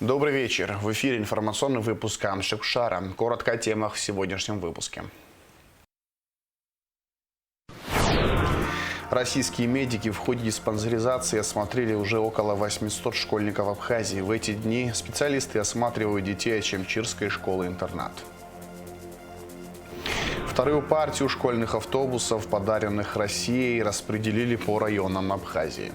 Добрый вечер. В эфире информационный выпуск Амшикшара. Коротко о темах в сегодняшнем выпуске. Российские медики в ходе диспансеризации осмотрели уже около 800 школьников Абхазии. В эти дни специалисты осматривают детей Ачамчирской школы-интернат. Вторую партию школьных автобусов, подаренных Россией, распределили по районам Абхазии.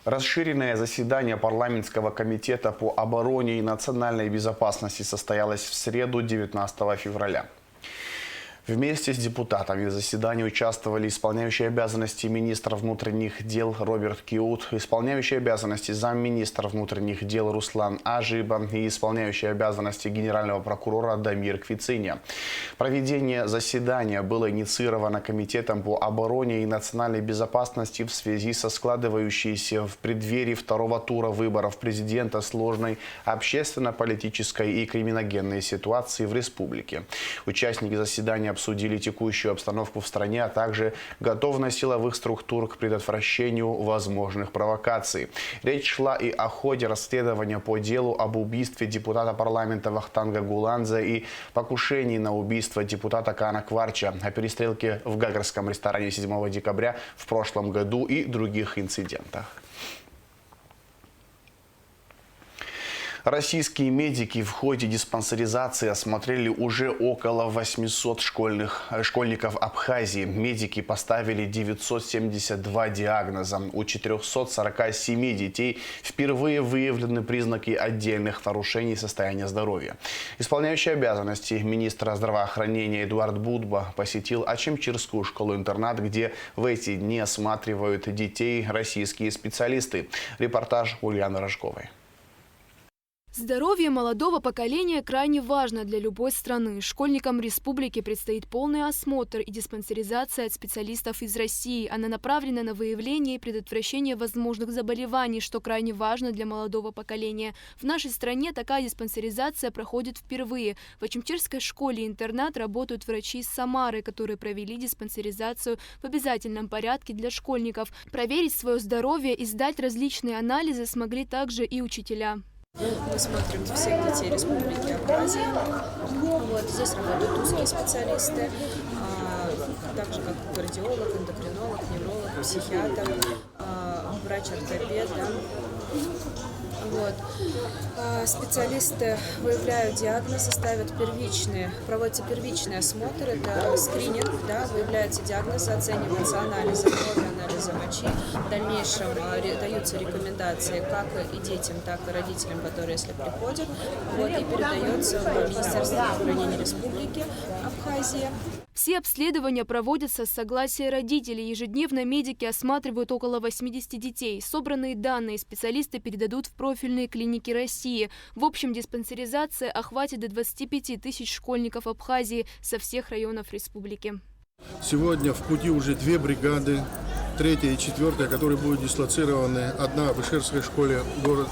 Расширенное заседание парламентского комитета по обороне и национальной безопасности состоялось в среду, 19 февраля. Вместе с депутатами в заседании участвовали исполняющий обязанности министра внутренних дел Роберт Киут, исполняющий обязанности замминистра внутренних дел Руслан Ажиба и исполняющий обязанности генерального прокурора Дамир Квициня. Проведение заседания было инициировано Комитетом по обороне и национальной безопасности в связи со складывающейся в преддверии второго тура выборов президента сложной общественно-политической и криминогенной ситуации в республике. Участники заседания обсудили текущую обстановку в стране, а также готовность силовых структур к предотвращению возможных провокаций. Речь шла и о ходе расследования по делу об убийстве депутата парламента Вахтанга Гуланзе и покушении на убийство депутата Кана Кварча, о перестрелке в гагарском ресторане 7 декабря в прошлом году и других инцидентах. Российские медики в ходе диспансеризации осмотрели уже около 800 школьников Абхазии. Медики поставили 972 диагноза. У 447 детей впервые выявлены признаки отдельных нарушений состояния здоровья. Исполняющий обязанности министра здравоохранения Эдуард Будба посетил Ачамчирскую школу-интернат, где в эти дни осматривают детей российские специалисты. Репортаж Ульяны Рожковой. Здоровье молодого поколения крайне важно для любой страны. Школьникам республики предстоит полный осмотр и диспансеризация от специалистов из России. Она направлена на выявление и предотвращение возможных заболеваний, что крайне важно для молодого поколения. В нашей стране такая диспансеризация проходит впервые. В Ачамчирской школе-интернат работают врачи из Самары, которые провели диспансеризацию в обязательном порядке для школьников. Проверить свое здоровье и сдать различные анализы смогли также и учителя. Мы смотрим всех детей Республики Абхазия. Здесь работают узкие специалисты, так же как кардиолог, эндокринолог, невролог, психиатр, врач-ортопед. Специалисты выявляют диагнозы, проводятся первичный осмотр, это скрининг, выявляются диагнозы, оцениваются анализы крови, анализы мочи. В дальнейшем даются рекомендации как и детям, так и родителям, которые если приходят, и передается в Министерство здравоохранения Республики Абхазия. Все обследования проводятся с согласия родителей. Ежедневно медики осматривают около 80 детей. Собранные данные специалисты передадут в профильные клиники России. В общем, диспансеризация охватит до 25 тысяч школьников Абхазии со всех районов республики. Сегодня в пути уже 2 бригады, 3-я и 4-я, которые будут дислоцированы. Одна в Ишерской школе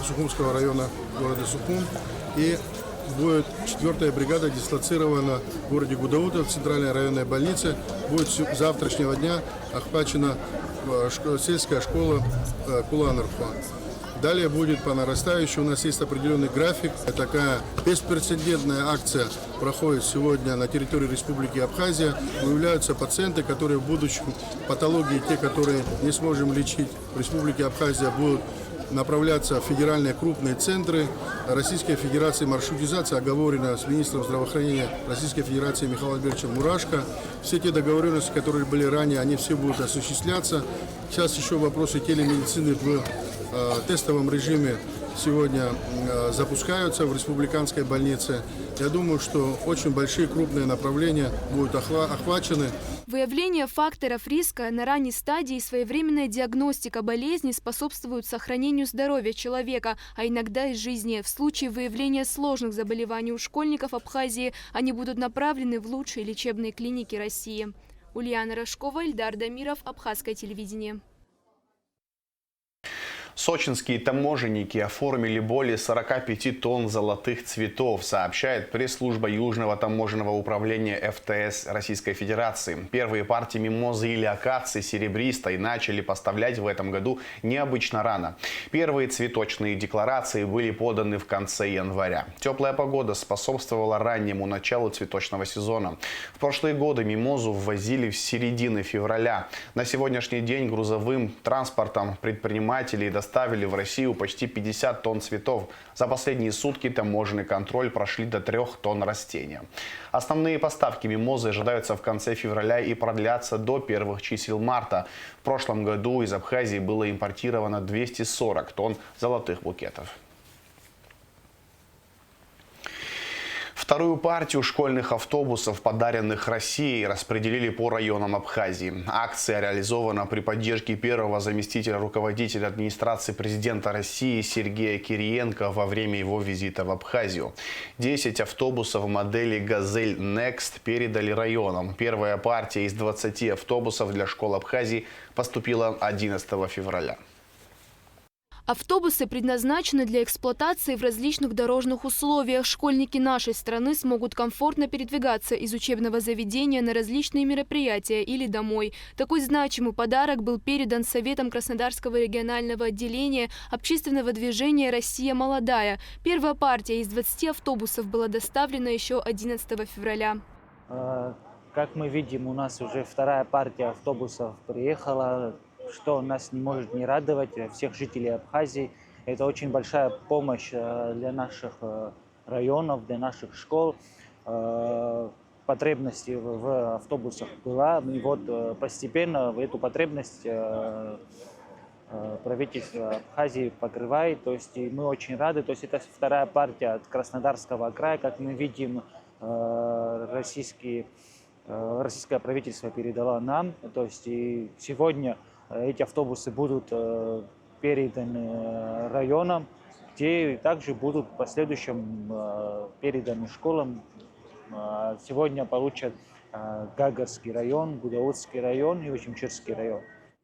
Сухумского района города Сухум и будет 4-я бригада дислоцирована в городе Гудаутов, в центральной районной больнице. Будет с завтрашнего дня охвачена сельская школа Куланарфа. Далее будет по нарастающей. У нас есть определенный график. Такая беспрецедентная акция проходит сегодня на территории Республики Абхазия. Выявляются пациенты, которые в будущем патологии, те, которые не сможем лечить в Республике Абхазия, будут направляться в федеральные крупные центры. Российской Федерации маршрутизация оговорена с министром здравоохранения Российской Федерации Михаилом Альбертовичем Мурашко. Все те договоренности, которые были ранее, они все будут осуществляться. Сейчас еще вопросы телемедицины в тестовом режиме сегодня запускаются в республиканской больнице. Я думаю, что очень большие крупные направления будут охвачены. Выявление факторов риска на ранней стадии и своевременная диагностика болезней способствуют сохранению здоровья человека, а иногда и жизни. В случае выявления сложных заболеваний у школьников Абхазии они будут направлены в лучшие лечебные клиники России. Ульяна Рожкова, Ильдар Дамиров, Абхазское телевидение. Сочинские таможенники оформили более 45 тонн золотых цветов, сообщает пресс-служба Южного таможенного управления ФТС Российской Федерации. Первые партии мимозы или акации серебристой начали поставлять в этом году необычно рано. Первые цветочные декларации были поданы в конце января. Теплая погода способствовала раннему началу цветочного сезона. В прошлые годы мимозу ввозили в середине февраля. На сегодняшний день грузовым транспортом предприниматели доставили в Россию почти 50 тонн цветов. За последние сутки таможенный контроль прошли до 3 тонн растения. Основные поставки мимозы ожидаются в конце февраля и продлятся до первых чисел марта. В прошлом году из Абхазии было импортировано 240 тонн золотых букетов. Вторую партию школьных автобусов, подаренных Россией, распределили по районам Абхазии. Акция реализована при поддержке первого заместителя руководителя администрации президента России Сергея Кириенко во время его визита в Абхазию. 10 автобусов модели «Газель Next» передали районам. Первая партия из 20 автобусов для школ Абхазии поступила 11 февраля. Автобусы предназначены для эксплуатации в различных дорожных условиях. Школьники нашей страны смогут комфортно передвигаться из учебного заведения на различные мероприятия или домой. Такой значимый подарок был передан Советом Краснодарского регионального отделения общественного движения «Россия молодая». Первая партия из 20 автобусов была доставлена еще 11 февраля. Как мы видим, у нас уже вторая партия автобусов приехала, что нас не может не радовать, всех жителей Абхазии. Это очень большая помощь для наших районов, для наших школ. Потребность в автобусах была, и вот постепенно эту потребность правительство Абхазии покрывает. То есть мы очень рады. То есть это вторая партия от Краснодарского края. Как мы видим, российское правительство передало нам. То есть и сегодня эти автобусы будут переданы районам, где также будут в последующем переданы школам. Сегодня получат Гагарский район, Гудаутский район и Учимчирский район.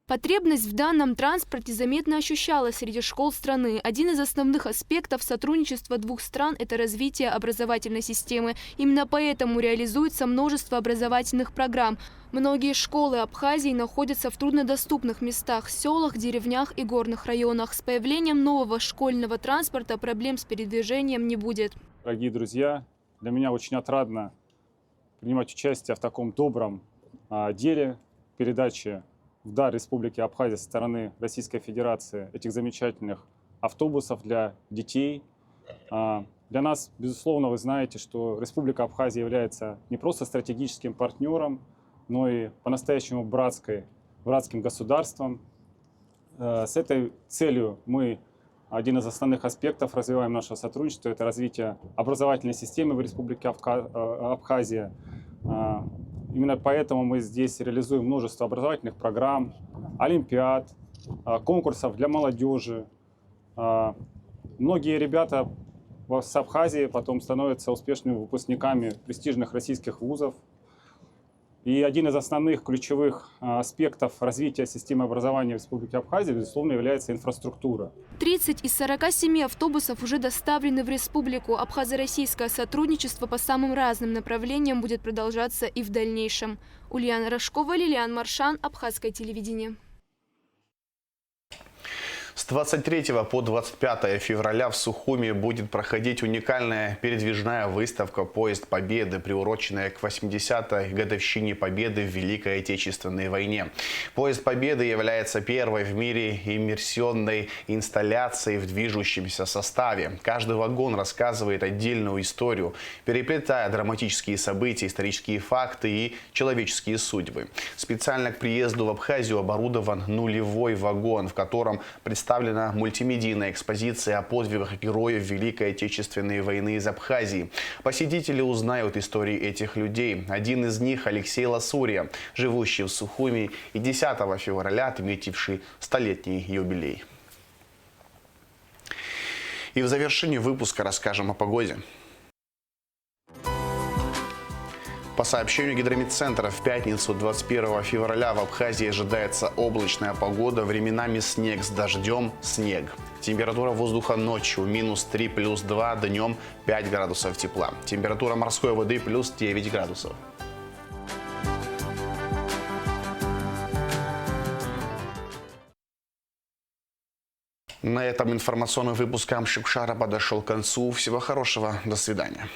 Потребность в данном транспорте заметно ощущалась среди школ страны. Один из основных аспектов сотрудничества двух стран – это развитие образовательной системы. Именно поэтому реализуется множество образовательных программ. Многие школы Абхазии находятся в труднодоступных местах – селах, деревнях и горных районах. С появлением нового школьного транспорта проблем с передвижением не будет. Дорогие друзья, для меня очень отрадно принимать участие в таком добром деле передачи в дар Республики Абхазия со стороны Российской Федерации этих замечательных автобусов для детей. Для нас, безусловно, вы знаете, что Республика Абхазия является не просто стратегическим партнером, но и по-настоящему братским государством. С этой целью мы один из основных аспектов развиваем нашего сотрудничества – это развитие образовательной системы в Республике Абхазия. Именно поэтому мы здесь реализуем множество образовательных программ, олимпиад, конкурсов для молодежи. Многие ребята с Абхазии потом становятся успешными выпускниками престижных российских вузов. И один из основных ключевых аспектов развития системы образования в Республике Абхазия, безусловно, является инфраструктура. 30 из 47 автобусов уже доставлены в республику. Абхазо-российское сотрудничество по самым разным направлениям будет продолжаться и в дальнейшем. Ульяна Рожкова, Лилиан Маршан, Абхазское телевидение. С 23 по 25 февраля в Сухуми будет проходить уникальная передвижная выставка «Поезд Победы», приуроченная к 80-й годовщине Победы в Великой Отечественной войне. «Поезд Победы» является первой в мире иммерсионной инсталляцией в движущемся составе. Каждый вагон рассказывает отдельную историю, переплетая драматические события, исторические факты и человеческие судьбы. Специально к приезду в Абхазию оборудован нулевой вагон, в котором представлена мультимедийная экспозиция о подвигах героев Великой Отечественной войны из Абхазии. Посетители узнают истории этих людей. Один из них – Алексей Ласурия, живущий в Сухуми и 10 февраля отметивший столетний юбилей. И в завершении выпуска расскажем о погоде. По сообщению Гидрометцентра, в пятницу 21 февраля в Абхазии ожидается облачная погода, временами снег с дождем, снег. Температура воздуха ночью -3 плюс 2, днем 5 градусов тепла. Температура морской воды плюс 9 градусов. На этом информационный выпуск Амщик Шара подошел к концу. Всего хорошего. До свидания.